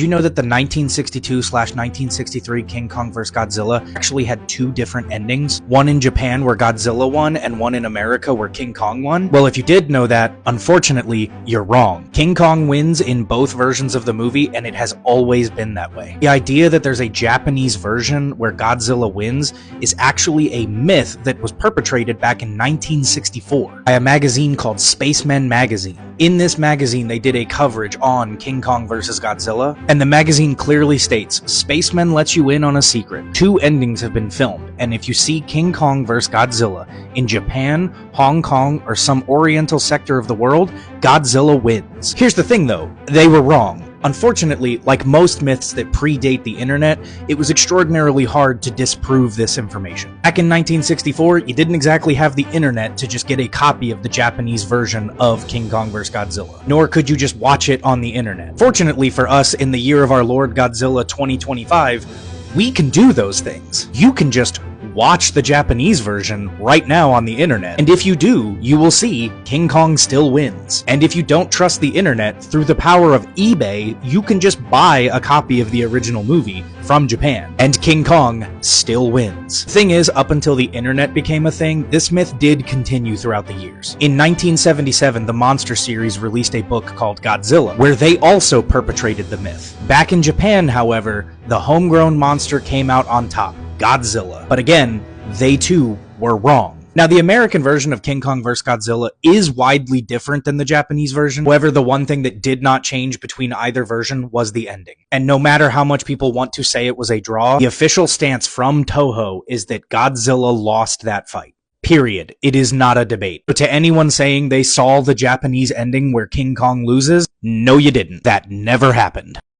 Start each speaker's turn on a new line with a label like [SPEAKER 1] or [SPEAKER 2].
[SPEAKER 1] Do you know that the 1962/1963 King Kong vs. Godzilla actually had two different endings? One in Japan where Godzilla won, and one in America where King Kong won? Well, if you did know that, unfortunately, you're wrong. King Kong wins in both versions of the movie, and it has always been that way. The idea that there's a Japanese version where Godzilla wins is actually a myth that was perpetrated back in 1964 by a magazine called Spacemen Magazine. In this magazine, they did a coverage on King Kong vs. Godzilla, and the magazine clearly states, Spacemen lets you in on a secret. Two endings have been filmed, and if you see King Kong vs. Godzilla in Japan, Hong Kong, or some oriental sector of the world, Godzilla wins. Here's the thing though, they were wrong. Unfortunately, like most myths that predate the internet, it was extraordinarily hard to disprove this information. Back in 1964, you didn't exactly have the internet to just get a copy of the Japanese version of King Kong vs. Godzilla, nor could you just watch it on the internet. Fortunately for us, in the year of our Lord Godzilla 2025, we can do those things. You can just watch the Japanese version right now on the internet, and if you do, you will see King Kong still wins. And if you don't trust the internet, through the power of eBay, you can just buy a copy of the original movie from Japan, and King Kong still wins. The thing is, up until the internet became a thing, this myth did continue throughout the years. In 1977, the Monster series released a book called Godzilla, where they also perpetrated the myth. Back in Japan, however, the homegrown monster came out on top, Godzilla. But again, they too were wrong. Now, the American version of King Kong vs. Godzilla is widely different than the Japanese version. However, the one thing that did not change between either version was the ending. And no matter how much people want to say it was a draw, the official stance from Toho is that Godzilla lost that fight. Period. It is not a debate. But to anyone saying they saw the Japanese ending where King Kong loses, no you didn't. That never happened.